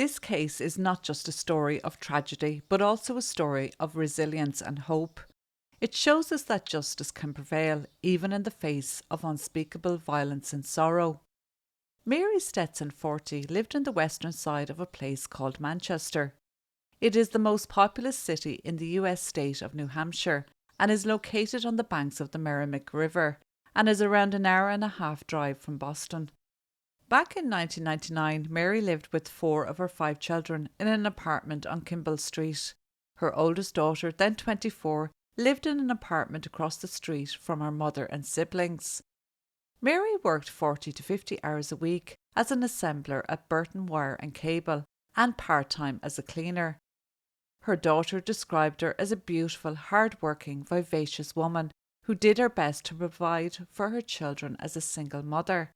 This case is not just a story of tragedy, but also a story of resilience and hope. It shows us that justice can prevail even in the face of unspeakable violence and sorrow. Mary Stetson, 40, lived in the western side of a place called Manchester. It is the most populous city in the US state of New Hampshire and is located on the banks of the Merrimack River and is around an hour and a half drive from Boston. Back in 1999, Mary lived with 4 of her 5 children in an apartment on Kimball Street. Her oldest daughter, then 24, lived in an apartment across the street from her mother and siblings. Mary worked 40 to 50 hours a week as an assembler at Burton Wire and Cable and part-time as a cleaner. Her daughter described her as a beautiful, hard-working, vivacious woman who did her best to provide for her children as a single mother.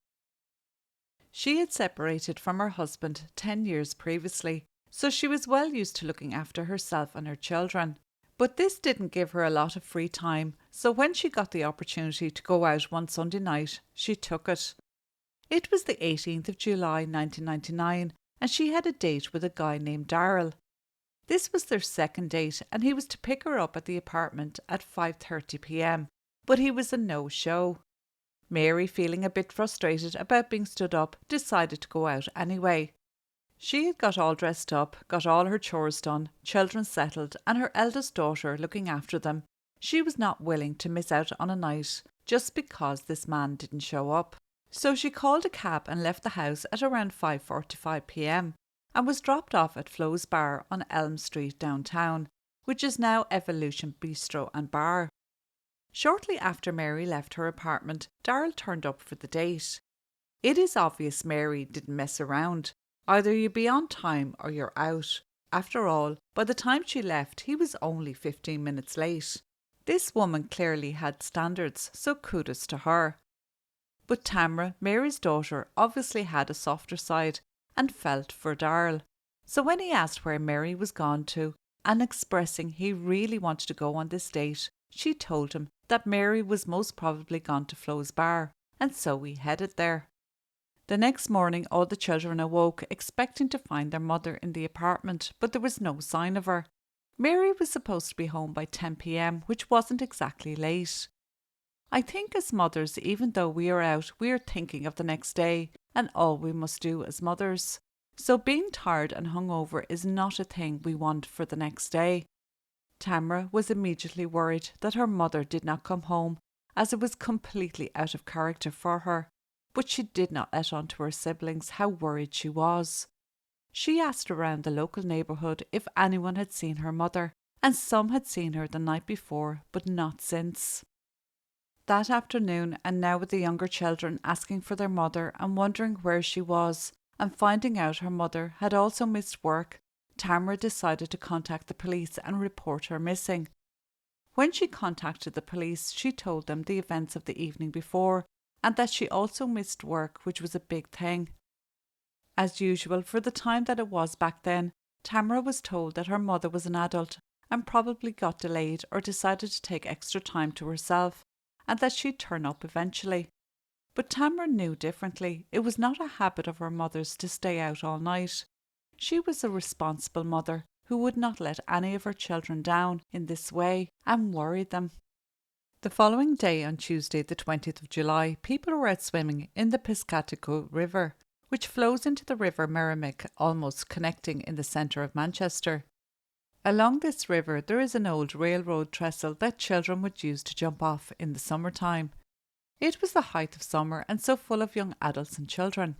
She had separated from her husband 10 years previously, so she was well used to looking after herself and her children. But this didn't give her a lot of free time, so when she got the opportunity to go out one Sunday night, she took it. It was the 18th of July 1999, and she had a date with a guy named Darryl. This was their second date, and he was to pick her up at the apartment at 5:30 p.m, but he was a no-show. Mary, feeling a bit frustrated about being stood up, decided to go out anyway. She had got all dressed up, got all her chores done, children settled, and her eldest daughter looking after them. She was not willing to miss out on a night just because this man didn't show up. So she called a cab and left the house at around 5:45 p.m. and was dropped off at Flo's Bar on Elm Street downtown, which is now Evolution Bistro and Bar. Shortly after Mary left her apartment, Darryl turned up for the date. It is obvious Mary didn't mess around. Either you be on time or you're out. After all, by the time she left, he was only 15 minutes late. This woman clearly had standards, so kudos to her. But Tamara, Mary's daughter, obviously had a softer side and felt for Darryl. So when he asked where Mary was gone to, and expressing he really wanted to go on this date, she told him that Mary was most probably gone to Flo's Bar, and so he headed there. The next morning all the children awoke expecting to find their mother in the apartment, but there was no sign of her. Mary was supposed to be home by 10 p.m, which wasn't exactly late. I think as mothers, even though we are out, we are thinking of the next day and all we must do as mothers. So being tired and hungover is not a thing we want for the next day. Tamara was immediately worried that her mother did not come home, as it was completely out of character for her, but she did not let on to her siblings how worried she was. She asked around the local neighbourhood if anyone had seen her mother, and some had seen her the night before, but not since. That afternoon, and now with the younger children asking for their mother and wondering where she was, and finding out her mother had also missed work, Tamara decided to contact the police and report her missing. When she contacted the police, she told them the events of the evening before, and that she also missed work, which was a big thing. As usual, for the time that it was back then, Tamara was told that her mother was an adult and probably got delayed or decided to take extra time to herself, and that she'd turn up eventually. But Tamara knew differently. It was not a habit of her mother's to stay out all night. She was a responsible mother who would not let any of her children down in this way and worry them. The following day, on Tuesday the 20th of July, people were out swimming in the Piscataqua River, which flows into the River Merrimack, almost connecting in the centre of Manchester. Along this river there is an old railroad trestle that children would use to jump off in the summertime. It was the height of summer and so full of young adults and children.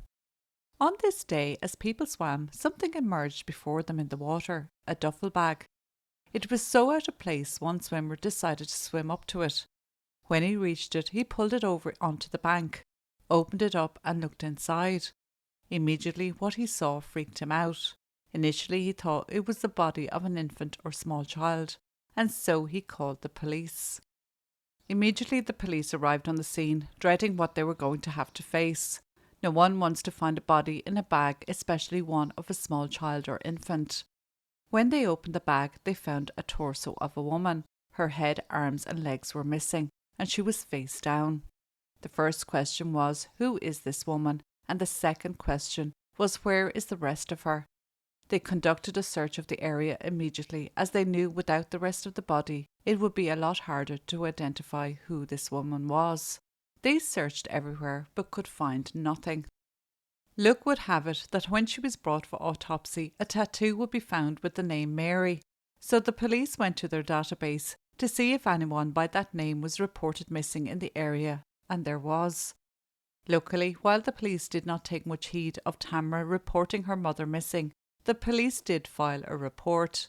On this day, as people swam, something emerged before them in the water, a duffel bag. It was so out of place one swimmer decided to swim up to it. When he reached it, he pulled it over onto the bank, opened it up and looked inside. Immediately what he saw freaked him out. Initially he thought it was the body of an infant or small child, and so he called the police. Immediately the police arrived on the scene, dreading what they were going to have to face. No one wants to find a body in a bag, especially one of a small child or infant. When they opened the bag, they found a torso of a woman. Her head, arms and legs were missing, and she was face down. The first question was, who is this woman? And the second question was, where is the rest of her? They conducted a search of the area immediately, as they knew without the rest of the body it would be a lot harder to identify who this woman was. They searched everywhere but could find nothing. Luck would have it that when she was brought for autopsy, a tattoo would be found with the name Mary, so the police went to their database to see if anyone by that name was reported missing in the area, and there was. Luckily, while the police did not take much heed of Tamra reporting her mother missing, the police did file a report.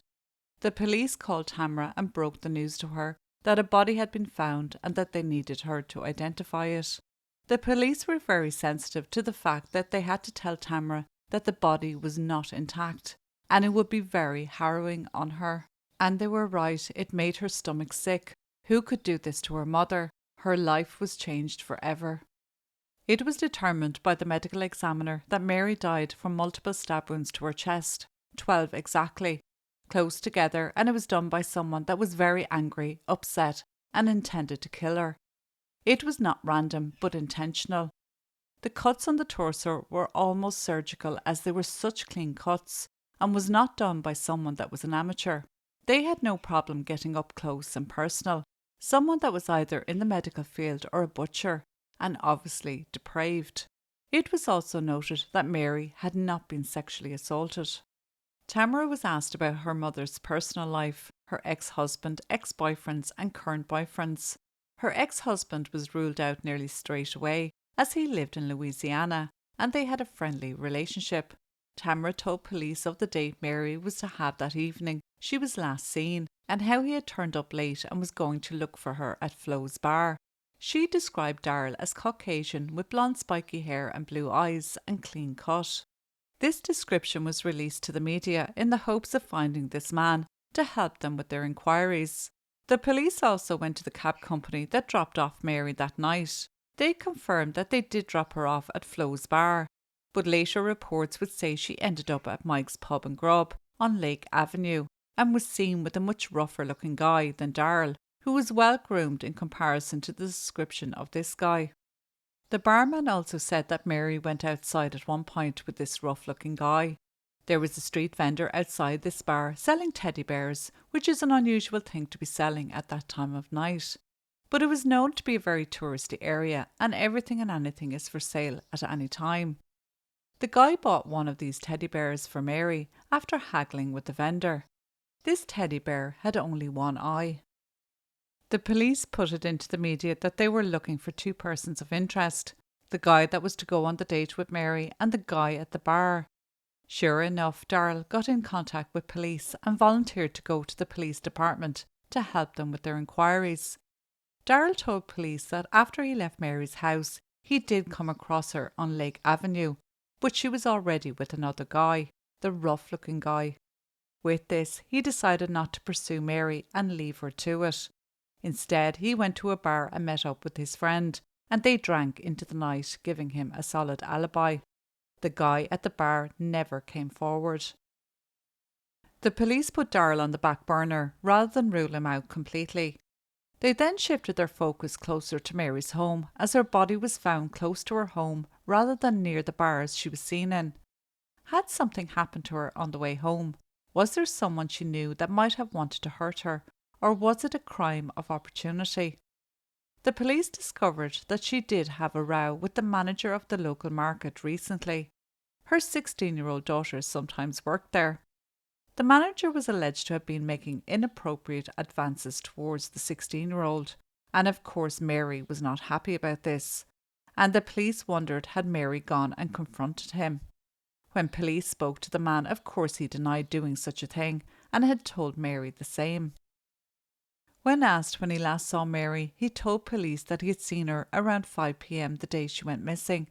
The police called Tamra and broke the news to her that a body had been found and that they needed her to identify it. The police were very sensitive to the fact that they had to tell Tamra that the body was not intact and it would be very harrowing on her. And they were right, it made her stomach sick. Who could do this to her mother? Her life was changed forever. It was determined by the medical examiner that Mary died from multiple stab wounds to her chest, 12 exactly, close together, and it was done by someone that was very angry, upset, and intended to kill her. It was not random, but intentional. The cuts on the torso were almost surgical, as they were such clean cuts, and was not done by someone that was an amateur. They had no problem getting up close and personal, someone that was either in the medical field or a butcher, and obviously depraved. It was also noted that Mary had not been sexually assaulted. Tamara was asked about her mother's personal life, her ex-husband, ex-boyfriends and current boyfriends. Her ex-husband was ruled out nearly straight away, as he lived in Louisiana and they had a friendly relationship. Tamara told police of the date Mary was to have that evening she was last seen and how he had turned up late and was going to look for her at Flo's bar. She described Darryl as Caucasian with blonde spiky hair and blue eyes and clean cut. This description was released to the media in the hopes of finding this man to help them with their inquiries. The police also went to the cab company that dropped off Mary that night. They confirmed that they did drop her off at Flo's bar, but later reports would say she ended up at Mike's Pub and Grub on Lake Avenue and was seen with a much rougher looking guy than Darryl, who was well groomed in comparison to the description of this guy. The barman also said that Mary went outside at one point with this rough looking guy. There was a street vendor outside this bar selling teddy bears, which is an unusual thing to be selling at that time of night. But it was known to be a very touristy area and everything and anything is for sale at any time. The guy bought one of these teddy bears for Mary after haggling with the vendor. This teddy bear had only one eye. The police put it into the media that they were looking for two persons of interest, the guy that was to go on the date with Mary and the guy at the bar. Sure enough, Darryl got in contact with police and volunteered to go to the police department to help them with their inquiries. Darryl told police that after he left Mary's house, he did come across her on Lake Avenue, but she was already with another guy, the rough-looking guy. With this, he decided not to pursue Mary and leave her to it. Instead, he went to a bar and met up with his friend, and they drank into the night, giving him a solid alibi. The guy at the bar never came forward. The police put Darryl on the back burner rather than rule him out completely. They then shifted their focus closer to Mary's home, as her body was found close to her home rather than near the bars she was seen in. Had something happened to her on the way home? Was there someone she knew that might have wanted to hurt her, or was it a crime of opportunity? The police discovered that she did have a row with the manager of the local market recently. Her 16-year-old daughter sometimes worked there. The manager was alleged to have been making inappropriate advances towards the 16-year-old, and of course Mary was not happy about this, and the police wondered had Mary gone and confronted him. When police spoke to the man, of course he denied doing such a thing and had told Mary the same. When asked when he last saw Mary, he told police that he had seen her around 5 p.m. the day she went missing,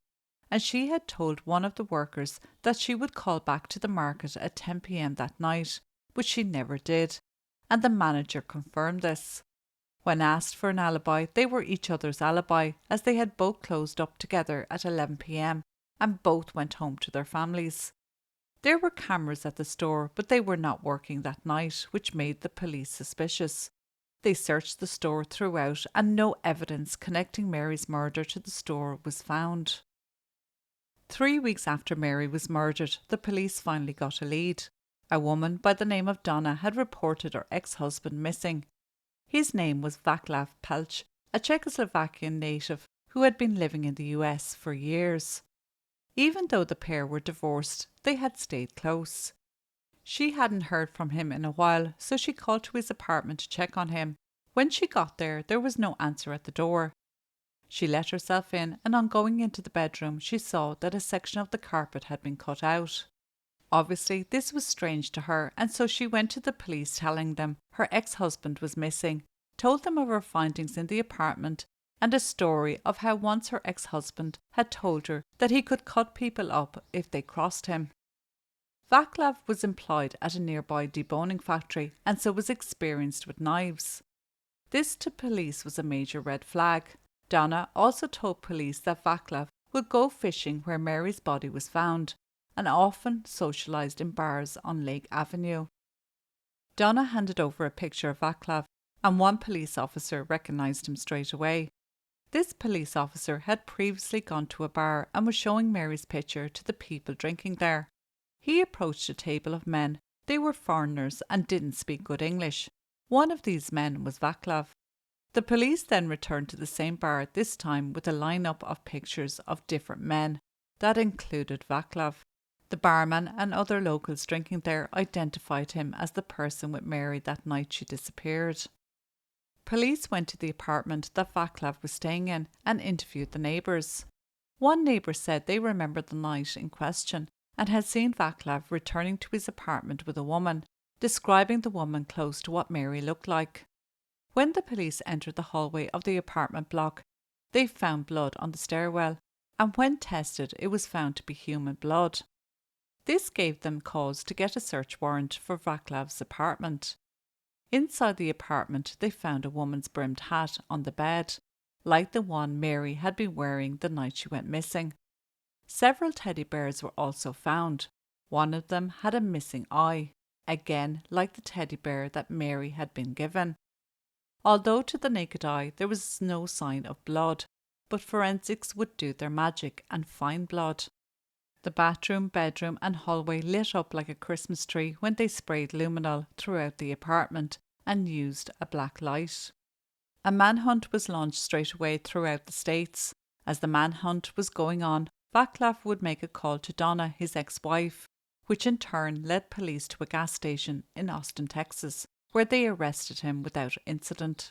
and she had told one of the workers that she would call back to the market at 10 p.m. that night, but she never did, and the manager confirmed this. When asked for an alibi, they were each other's alibi, as they had both closed up together at 11 p.m. and both went home to their families. There were cameras at the store, but they were not working that night, which made the police suspicious. They searched the store throughout and no evidence connecting Mary's murder to the store was found. 3 weeks after Mary was murdered, the police finally got a lead. A woman by the name of Donna had reported her ex-husband missing. His name was Vaclav Pelch, a Czechoslovakian native who had been living in the US for years. Even though the pair were divorced, they had stayed close. She hadn't heard from him in a while, so she called to his apartment to check on him. When she got there was no answer at the door. She let herself in, and on going into the bedroom, she saw that a section of the carpet had been cut out. Obviously, this was strange to her, and so she went to the police telling them her ex-husband was missing, told them of her findings in the apartment, and a story of how once her ex-husband had told her that he could cut people up if they crossed him. Vaclav was employed at a nearby deboning factory and so was experienced with knives. This to police was a major red flag. Donna also told police that Vaclav would go fishing where Mary's body was found and often socialised in bars on Lake Avenue. Donna handed over a picture of Vaclav, and one police officer recognised him straight away. This police officer had previously gone to a bar and was showing Mary's picture to the people drinking there. He approached a table of men. They were foreigners and didn't speak good English. One of these men was Vaclav. The police then returned to the same bar, this time with a lineup of pictures of different men. That included Vaclav. The barman and other locals drinking there identified him as the person with Mary that night she disappeared. Police went to the apartment that Vaclav was staying in and interviewed the neighbours. One neighbour said they remembered the night in question and had seen Vaclav returning to his apartment with a woman, describing the woman close to what Mary looked like. When the police entered the hallway of the apartment block, they found blood on the stairwell, and when tested it was found to be human blood. This gave them cause to get a search warrant for Vaclav's apartment. Inside the apartment they found a woman's brimmed hat on the bed, like the one Mary had been wearing the night she went missing. Several teddy bears were also found. One of them had a missing eye, again like the teddy bear that Mary had been given. Although to the naked eye there was no sign of blood, but forensics would do their magic and find blood. The bathroom, bedroom and hallway lit up like a Christmas tree when they sprayed luminol throughout the apartment and used a black light. A manhunt was launched straight away throughout the states. As the manhunt was going on, Vaclav would make a call to Donna, his ex-wife, which in turn led police to a gas station in Austin, Texas, where they arrested him without incident.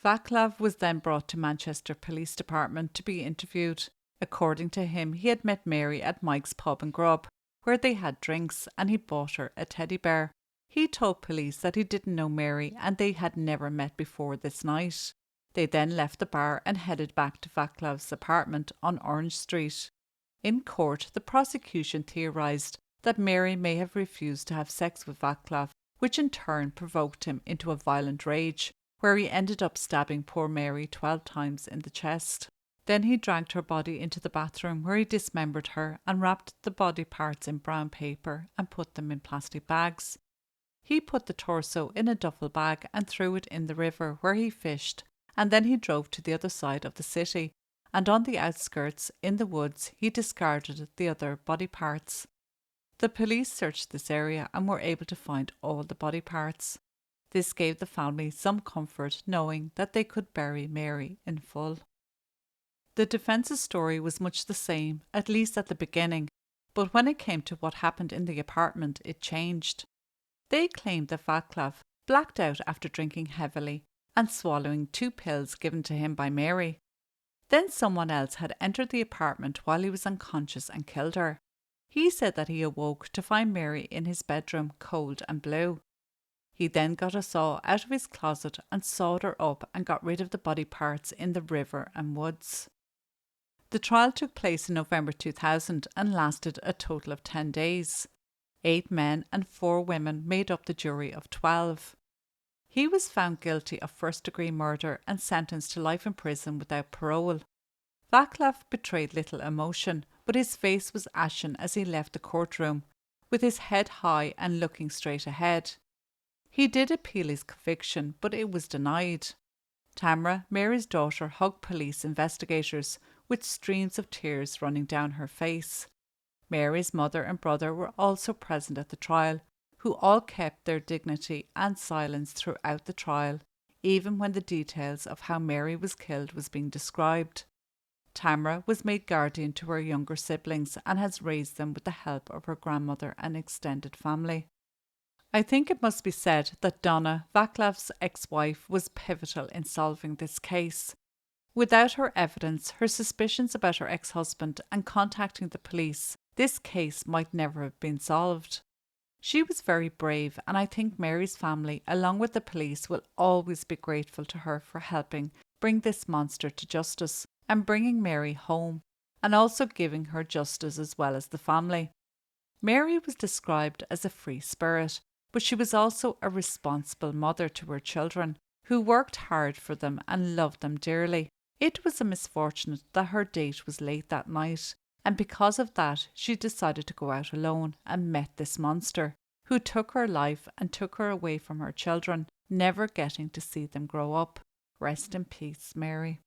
Vaclav was then brought to Manchester Police Department to be interviewed. According to him, he had met Mary at Mike's Pub and Grub, where they had drinks, and he bought her a teddy bear. He told police that he didn't know Mary and they had never met before this night. They then left the bar and headed back to Vaclav's apartment on Orange Street. In court, the prosecution theorised that Mary may have refused to have sex with Vaclav, which in turn provoked him into a violent rage, where he ended up stabbing poor Mary 12 times in the chest. Then he dragged her body into the bathroom, where he dismembered her and wrapped the body parts in brown paper and put them in plastic bags. He put the torso in a duffel bag and threw it in the river where he fished, and then he drove to the other side of the city, and on the outskirts, in the woods, he discarded the other body parts. The police searched this area and were able to find all the body parts. This gave the family some comfort knowing that they could bury Mary in full. The defence's story was much the same, at least at the beginning, but when it came to what happened in the apartment, it changed. They claimed that Vaclav blacked out after drinking heavily and swallowing 2 pills given to him by Mary. Then someone else had entered the apartment while he was unconscious and killed her. He said that he awoke to find Mary in his bedroom, cold and blue. He then got a saw out of his closet and sawed her up and got rid of the body parts in the river and woods. The trial took place in November 2000 and lasted a total of 10 days. 8 men and 4 women made up the jury of 12. He was found guilty of first-degree murder and sentenced to life in prison without parole. Vaclav betrayed little emotion, but his face was ashen as he left the courtroom, with his head high and looking straight ahead. He did appeal his conviction, but it was denied. Tamara, Mary's daughter, hugged police investigators, with streams of tears running down her face. Mary's mother and brother were also present at the trial, who all kept their dignity and silence throughout the trial, even when the details of how Mary was killed was being described. Tamara was made guardian to her younger siblings and has raised them with the help of her grandmother and extended family. I think it must be said that Donna, Vaclav's ex-wife, was pivotal in solving this case. Without her evidence, her suspicions about her ex-husband, and contacting the police, this case might never have been solved. She was very brave, and I think Mary's family, along with the police, will always be grateful to her for helping bring this monster to justice and bringing Mary home, and also giving her justice as well as the family. Mary was described as a free spirit, but she was also a responsible mother to her children, who worked hard for them and loved them dearly. It was a misfortune that her date was late that night, and because of that she decided to go out alone and met this monster, who took her life and took her away from her children, never getting to see them grow up. Rest in peace, Mary.